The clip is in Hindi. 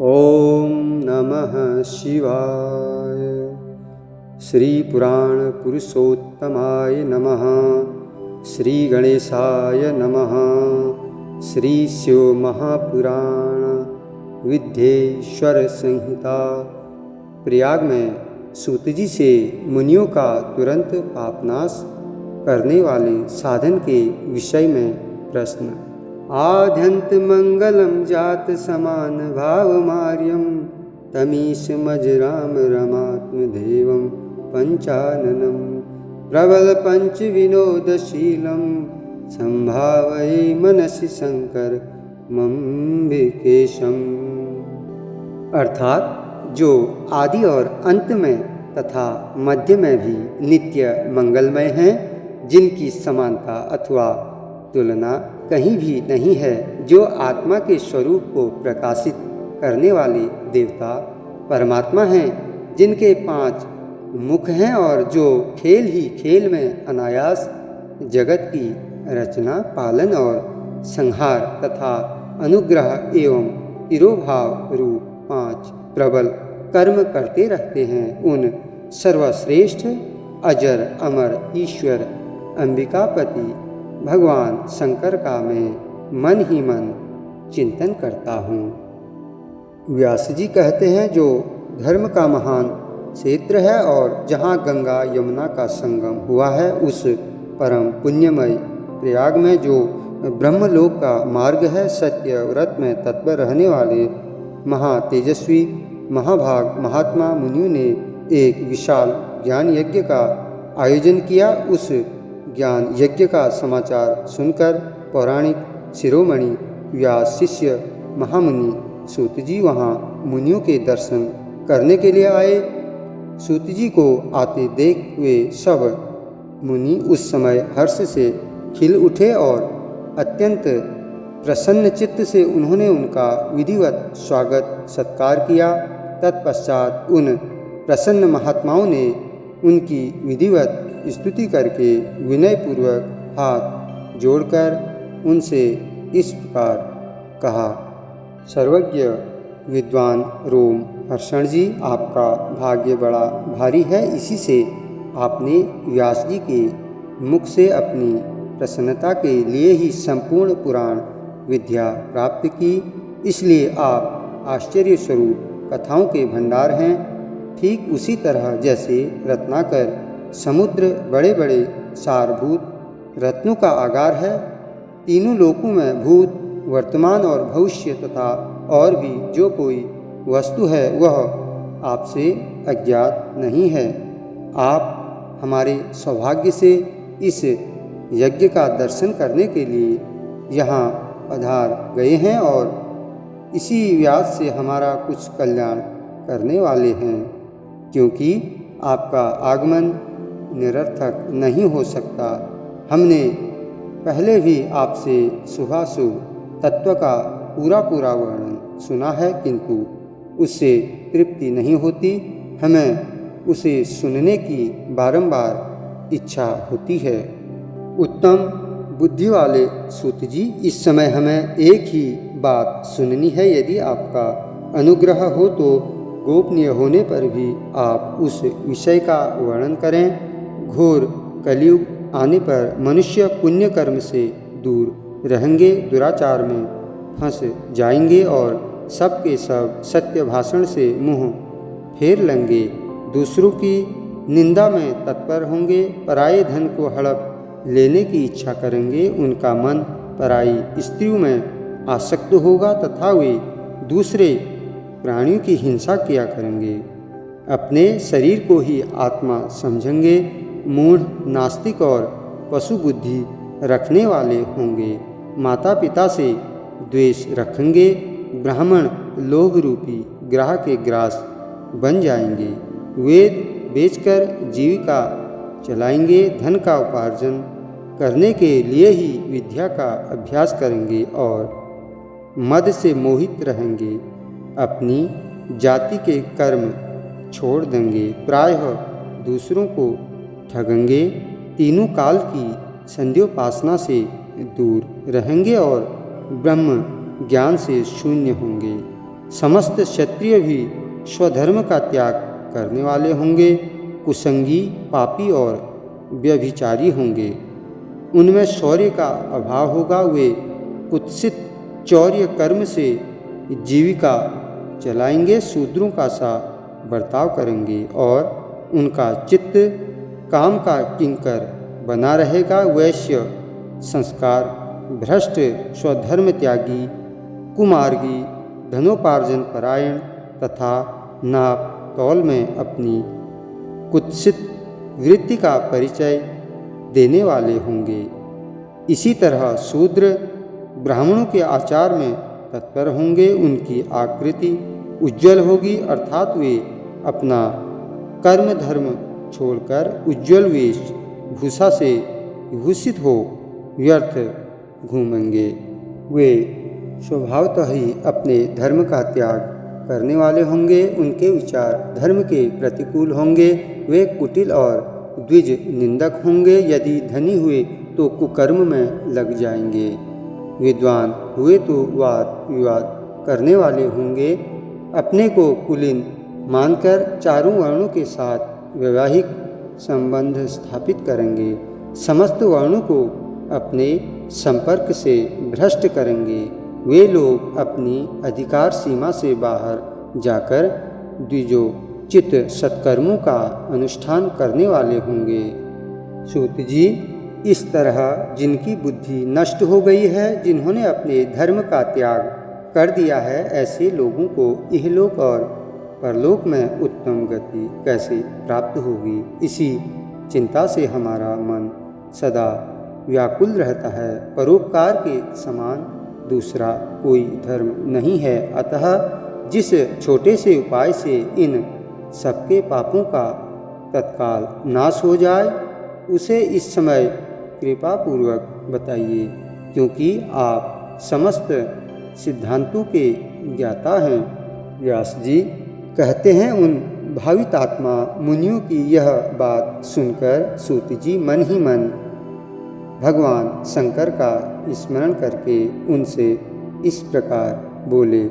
ओम नमः शिवाय। श्री पुराण पुरुषोत्तमाय नमः। श्री गणेशाय नमः। श्री शिव महापुराण विद्येश्वर संहिता। प्रयाग में सूत जी से मुनियों का तुरंत पापनाश करने वाले साधन के विषय में प्रश्न। आद्यंत मंगलम जात समान भाव मार्यम तमीश मजराम रमात्म देवम पंचाननम प्रबल पंच विनोदशीलम संभावये मनसि शंकर मम्बिकेशम। अर्थात जो आदि और अंत में तथा मध्य में भी नित्य मंगलमय हैं, जिनकी समानता अथवा तुलना कहीं भी नहीं है, जो आत्मा के स्वरूप को प्रकाशित करने वाले देवता परमात्मा हैं, जिनके 5 मुख हैं और जो खेल ही खेल में अनायास जगत की रचना, पालन और संहार तथा अनुग्रह एवं तिरोभाव रूप 5 प्रबल कर्म करते रहते हैं, उन सर्वश्रेष्ठ अजर अमर ईश्वर अंबिकापति भगवान शंकर का मैं मन ही मन चिंतन करता हूँ। व्यास जी कहते हैं, जो धर्म का महान क्षेत्र है और जहाँ गंगा यमुना का संगम हुआ है, उस परम पुण्यमय प्रयाग में जो ब्रह्मलोक का मार्ग है, सत्य व्रत में तत्पर रहने वाले महातेजस्वी महाभाग महात्मा मुनियों ने एक विशाल ज्ञान यज्ञ का आयोजन किया। उस ज्ञान यज्ञ का समाचार सुनकर पौराणिक शिरोमणि व्यास शिष्य महामुनि सूत जी वहाँ मुनियों के दर्शन करने के लिए आए। सूत जी को आते देख वे सब मुनि उस समय हर्ष से खिल उठे और अत्यंत प्रसन्न चित्त से उन्होंने उनका विधिवत स्वागत सत्कार किया। तत्पश्चात उन प्रसन्न महात्माओं ने उनकी विधिवत स्तुति करके विनयपूर्वक हाथ जोड़कर उनसे इस प्रकार कहा। सर्वज्ञ विद्वान रोम हर्षण जी, आपका भाग्य बड़ा भारी है। इसी से आपने व्यास जी के मुख से अपनी प्रसन्नता के लिए ही संपूर्ण पुराण विद्या प्राप्त की, इसलिए आप आश्चर्य स्वरूप कथाओं के भंडार हैं। ठीक उसी तरह जैसे रत्नाकर समुद्र बड़े बड़े सारभूत रत्नों का आगार है, तीनों लोकों में भूत वर्तमान और भविष्य तथा और भी जो कोई वस्तु है वह आपसे अज्ञात नहीं है। आप हमारे सौभाग्य से इस यज्ञ का दर्शन करने के लिए यहाँ पधार गए हैं और इसी व्यास से हमारा कुछ कल्याण करने वाले हैं, क्योंकि आपका आगमन निरर्थक नहीं हो सकता। हमने पहले भी आपसे शुभाशुभ तत्व का पूरा वर्णन सुना है, किंतु उससे तृप्ति नहीं होती। हमें उसे सुनने की बारंबार इच्छा होती है। उत्तम बुद्धि वाले सूत जी, इस समय हमें एक ही बात सुननी है। यदि आपका अनुग्रह हो तो गोपनीय होने पर भी आप उस विषय का वर्णन करें। घोर कलयुग आने पर मनुष्य पुण्य कर्म से दूर रहेंगे, दुराचार में फंस जाएंगे और सब के सब सत्य भाषण से मुंह फेर लेंगे, दूसरों की निंदा में तत्पर होंगे, पराये धन को हड़प लेने की इच्छा करेंगे, उनका मन पराई स्त्रियों में आसक्त होगा तथा वे दूसरे प्राणियों की हिंसा किया करेंगे, अपने शरीर को ही आत्मा समझेंगे, मूढ़ नास्तिक और पशु बुद्धि रखने वाले होंगे, माता पिता से द्वेष रखेंगे, ब्राह्मण लोभ रूपी ग्राह के ग्रास बन जाएंगे, वेद बेचकर जीविका चलाएंगे, धन का उपार्जन करने के लिए ही विद्या का अभ्यास करेंगे और मद से मोहित रहेंगे, अपनी जाति के कर्म छोड़ देंगे, प्रायः दूसरों को ठगेंगे, तीनों काल की संध्योपासना से दूर रहेंगे और ब्रह्म ज्ञान से शून्य होंगे, समस्त क्षत्रिय भी स्वधर्म का त्याग करने वाले होंगे। कुसंगी, पापी और व्यभिचारी होंगे। उनमें शौर्य का अभाव होगा। वे कुत्सित चौर्य कर्म से जीविका चलाएंगे, शूद्रों का सा बर्ताव करेंगे और उनका चित्त काम का किंकर बना रहेगा। वैश्य, संस्कार भ्रष्ट, स्वधर्म त्यागी, कुमार्गी, धनोपार्जन परायण तथा नाप तौल में अपनी कुत्सित वृत्ति का परिचय देने वाले होंगे। इसी तरह शूद्र ब्राह्मणों के आचार में तत्पर होंगे। उनकी आकृति उज्ज्वल होगी, अर्थात वे अपना कर्म धर्म छोड़कर उज्ज्वल वेशभूषा से विभूषित हो व्यर्थ घूमेंगे। वे स्वभावतः ही अपने धर्म का त्याग करने वाले होंगे। उनके विचार धर्म के प्रतिकूल होंगे। वे कुटिल और द्विज निंदक होंगे। यदि धनी हुए तो कुकर्म में लग जाएंगे। विद्वान हुए तो वाद विवाद करने वाले होंगे। अपने को कुलीन मानकर चारों वर्णों के साथ वैवाहिक संबंध स्थापित करेंगे। समस्त वर्णों को अपने संपर्क से भ्रष्ट करेंगे। वे लोग अपनी अधिकार सीमा से बाहर जाकर द्विजोचित सत्कर्मों का अनुष्ठान करने वाले होंगे। सूत जी, इस तरह जिनकी बुद्धि नष्ट हो गई है, जिन्होंने अपने धर्म का त्याग कर दिया है, ऐसे लोगों को इहलोक और परलोक में उत्तम गति कैसे प्राप्त होगी, इसी चिंता से हमारा मन सदा व्याकुल रहता है। परोपकार के समान दूसरा कोई धर्म नहीं है। अतः जिस छोटे से उपाय से इन सबके पापों का तत्काल नाश हो जाए, उसे इस समय कृपापूर्वक बताइए, क्योंकि आप समस्त सिद्धांतों के ज्ञाता हैं। व्यास जी कहते हैं, उन भावितात्मा मुनियों की यह बात सुनकर सूत जी मन ही मन भगवान शंकर का स्मरण करके उनसे इस प्रकार बोले।